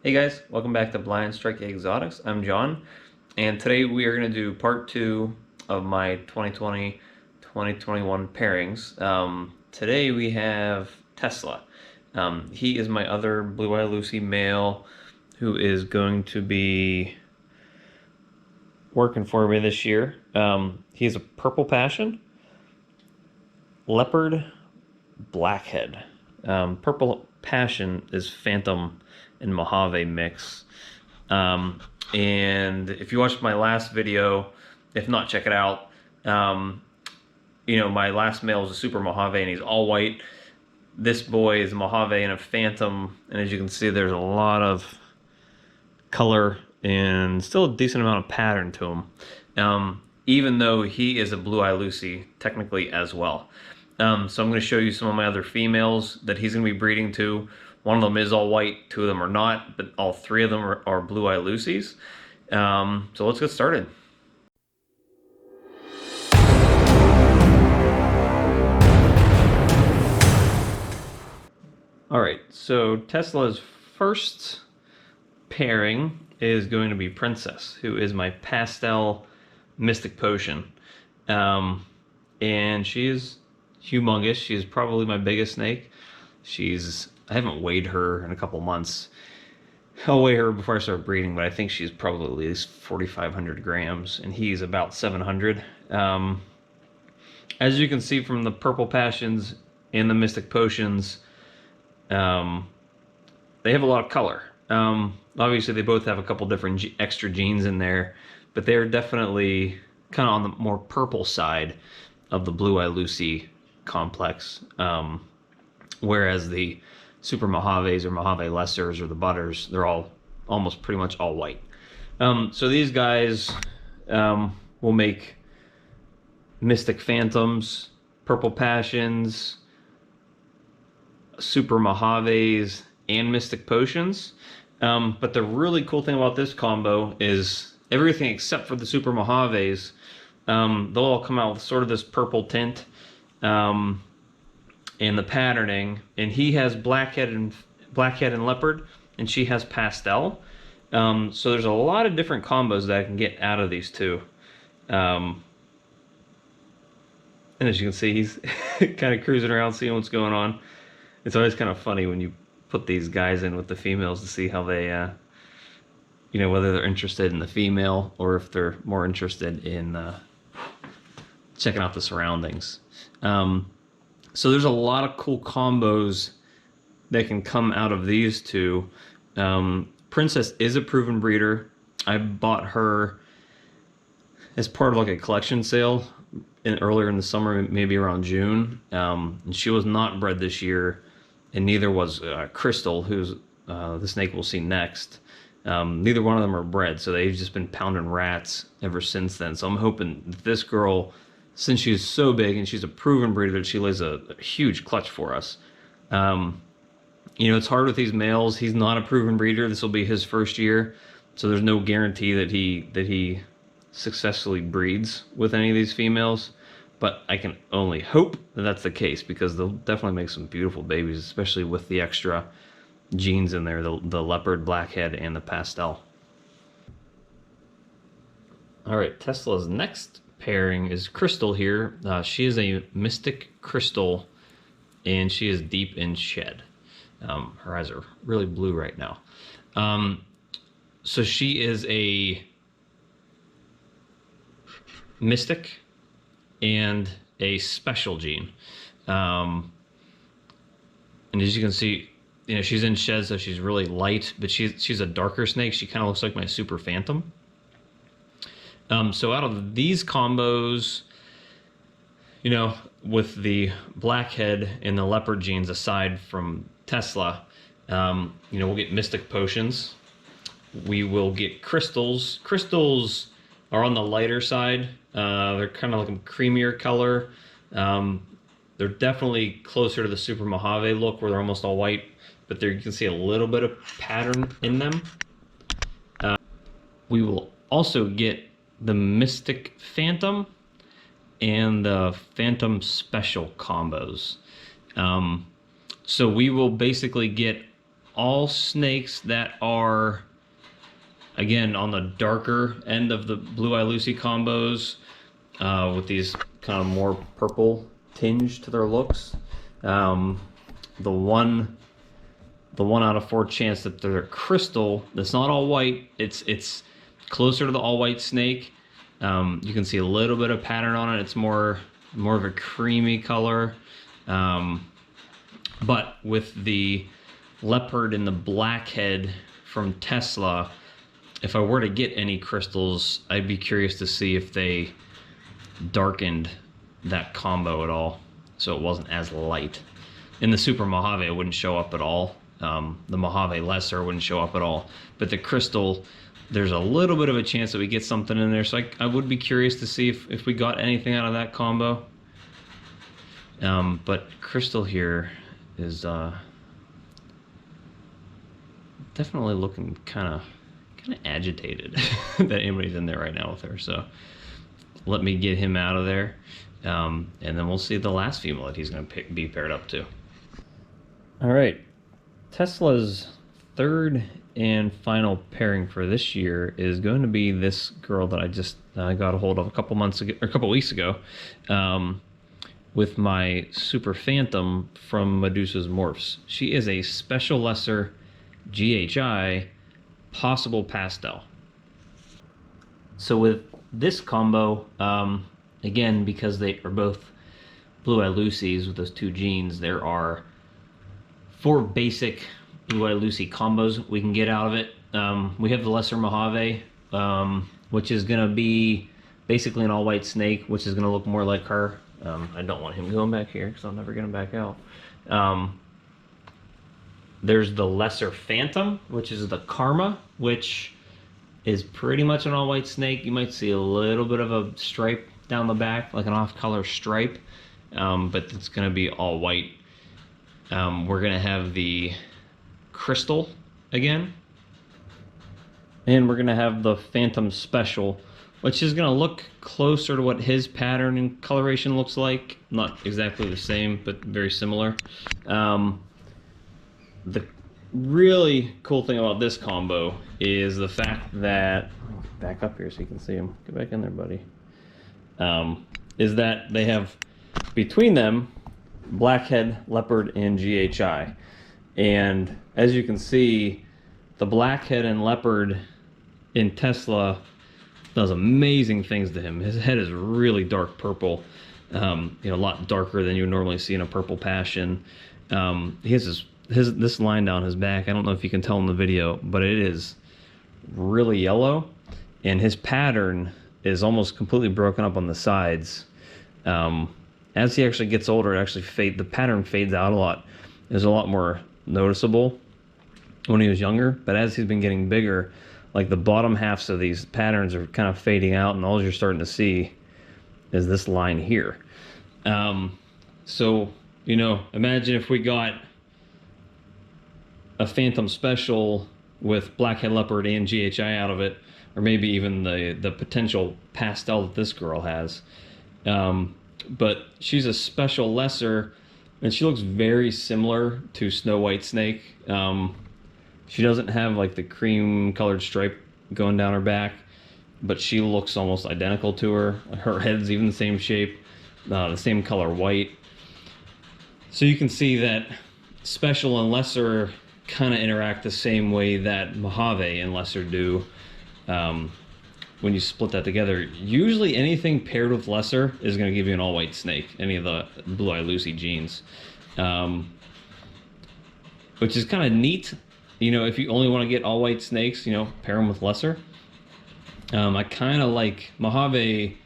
Hey guys, welcome back to Blind Strike Exotics. I'm John, and today we are going to do part 2 of my 2020-2021 pairings. Today we have Tesla. He is my other Blue Eye Lucy male who is going to be working for me this year. He's a Purple Passion, Leopard, Blackhead. Purple Passion is Phantom and Mojave mix. And if you watched my last video, if not, check it out. My last male is a Super Mojave and he's all white. This boy is a Mojave and a Phantom, and as you can see, there's a lot of color and still a decent amount of pattern to him. Even though he is a Blue Eye Lucy technically as well. So I'm going to show you some of my other females that he's going to be breeding to. One of them is all white, two of them are not, but all three of them are Blue Eye Lucies. So let's get started. All right, so Tesla's first pairing is going to be Princess, who is my pastel Mystic Potion. And she is humongous. She's probably my biggest snake. I haven't weighed her in a couple months. I'll weigh her before I start breeding, but I think she's probably at least 4,500 grams, and he's about 700. As you can see from the Purple Passions and the Mystic Potions, they have a lot of color. Obviously, they both have a couple different extra genes in there, but they're definitely kind of on the more purple side of the Blue Eye Lucy complex, whereas the Super Mojaves or Mojave Lessers or the Butters, they're all almost pretty much all white. So these guys will make Mystic Phantoms, Purple Passions, Super Mojaves, and Mystic Potions. But the really cool thing about this combo is everything except for the Super Mojaves, they'll all come out with sort of this purple tint. And the patterning, and he has blackhead and leopard, and she has pastel. So there's a lot of different combos that I can get out of these two. And as you can see, he's kind of cruising around, seeing what's going on. It's always kind of funny when you put these guys in with the females to see how they, whether they're interested in the female or if they're more interested in checking out the surroundings. So there's a lot of cool combos that can come out of these two. Princess is a proven breeder. I bought her as part of like a collection sale earlier in the summer, maybe around June. And she was not bred this year, and neither was Crystal, who's the snake we'll see next. Neither one of them are bred, so they've just been pounding rats ever since then. So I'm hoping that this girl, since she's so big and she's a proven breeder, that she lays a huge clutch for us. It's hard with these males. He's not a proven breeder. This will be his first year, so there's no guarantee that he successfully breeds with any of these females. But I can only hope that that's the case, because they'll definitely make some beautiful babies, especially with the extra genes in there, the leopard, blackhead, and the pastel. All right, Tesla's next pairing is Crystal here. She is a Mystic Crystal, and she is deep in shed. Her eyes are really blue right now. So she is a Mystic and a special gene. And as you can see, she's in shed, so she's really light, but she's a darker snake. She kind of looks like my Super Phantom. So out of these combos, with the blackhead and the leopard genes aside from Tesla, we'll get Mystic Potions. We will get Crystals. Crystals are on the lighter side. They're kind of like a creamier color. They're definitely closer to the Super Mojave look, where they're almost all white, but there you can see a little bit of pattern in them. We will also get the Mystic Phantom and the Phantom Special combos. So we will basically get all snakes that are, again, on the darker end of the Blue Eye Lucy combos, with these kind of more purple tinge to their looks. The one out of 4 chance that they're crystal, that's not all white, it's closer to the all white snake. You can see a little bit of pattern on it. It's more of a creamy color. But with the leopard and the blackhead from Tesla, if I were to get any crystals, I'd be curious to see if they darkened that combo at all, so it wasn't as light. In the Super Mojave, it wouldn't show up at all. The Mojave Lesser wouldn't show up at all. But the crystal, there's a little bit of a chance that we get something in there. So I would be curious to see if we got anything out of that combo. But crystal here is definitely looking kind of agitated that anybody's in there right now with her. So let me get him out of there. And then we'll see the last female that he's going to be paired up to. All right. Tesla's third and final pairing for this year is going to be this girl that I just got a hold of a couple weeks ago, with my Super Phantom from Medusa's Morphs. She is a Special Lesser GHI, possible pastel. So with this combo, again, because they are both Blue Eye Lucy's with those 2 genes, there are 4 basic Blue Eye Lucy combos we can get out of it. We have the Lesser Mojave, which is going to be basically an all-white snake, which is going to look more like her. I don't want him going back here because I'll never get him back out. There's the Lesser Phantom, which is the Karma, which is pretty much an all-white snake. You might see a little bit of a stripe down the back, like an off-color stripe, but it's going to be all white. We're going to have the Crystal again, and we're going to have the Phantom Special, which is going to look closer to what his pattern and coloration looks like. Not exactly the same, but very similar. The really cool thing about this combo is the fact that, back up here so you can see him. Get back in there, buddy. Is that they have between them blackhead, leopard, and GHI. And as you can see, the blackhead and leopard in Tesla does amazing things to him. His head is really dark purple, a lot darker than you would normally see in a purple passion. He has this line down his back. I don't know if you can tell in the video, but it is really yellow, and his pattern is almost completely broken up on the sides. As he actually gets older, the pattern fades out a lot. It's a lot more noticeable when he was younger, but as he's been getting bigger, like the bottom halves of these patterns are kind of fading out, and all you're starting to see is this line here. So, imagine if we got a Phantom Special with blackhead, leopard, and GHI out of it, or maybe even the potential pastel that this girl has. But she's a Special Lesser, and she looks very similar to Snow White Snake. She doesn't have like the cream colored stripe going down her back, but she looks almost identical to her. Her head's even the same shape, the same color white. So you can see that Special and Lesser kind of interact the same way that Mojave and Lesser do. When you split that together, usually anything paired with Lesser is going to give you an all-white snake, any of the Blue Eye Lucy genes, which is kind of neat. If you only want to get all-white snakes, pair them with Lesser. I kind of like Mojave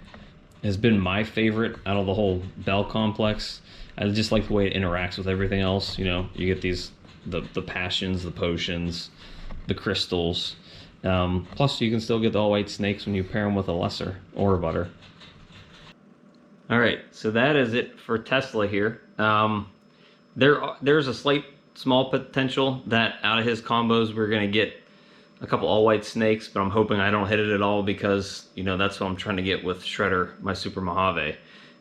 has been my favorite out of the whole Bell complex. I just like the way it interacts with everything else. You get these the passions, the potions, the crystals. Plus, you can still get the all-white snakes when you pair them with a Lesser or a butter. All right, so that is it for Tesla here. There's a small potential that out of his combos we're gonna get a couple all-white snakes, but I'm hoping I don't hit it at all because that's what I'm trying to get with Shredder, my Super Mojave.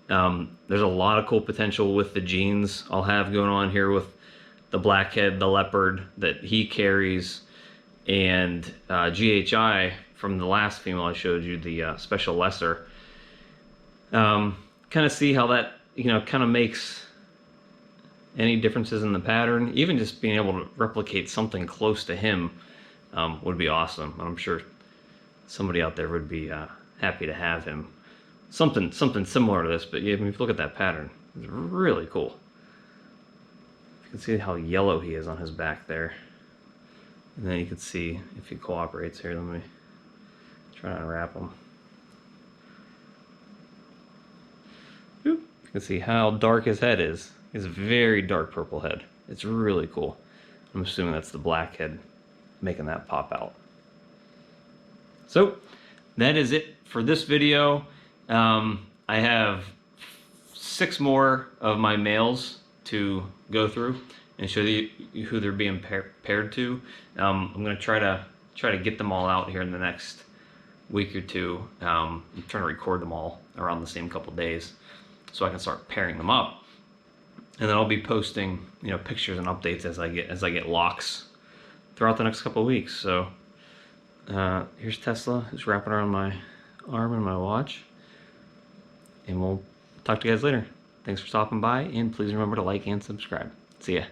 There's a lot of cool potential with the genes I'll have going on here with the blackhead, the leopard that he carries, and GHI from the last female I showed you, the special lesser. Kind of see how that, kind of makes any differences in the pattern. Even just being able to replicate something close to him would be awesome. I'm sure somebody out there would be happy to have him. Something similar to this, but yeah, if you look at that pattern, it's really cool. You can see how yellow he is on his back there. And then you can see if he cooperates here. Let me try to unwrap him. You can see how dark his head is. He has a very dark purple head. It's really cool. I'm assuming that's the blackhead making that pop out. So that is it for this video. I have 6 more of my males to go through and show you who they're being paired to. I'm going to try to get them all out here in the next week or two. I'm trying to record them all around the same couple days so I can start pairing them up. And then I'll be posting, pictures and updates as I get locks throughout the next couple of weeks. So here's Tesla, who's wrapping around my arm and my watch. And we'll talk to you guys later. Thanks for stopping by, and please remember to like and subscribe. See ya.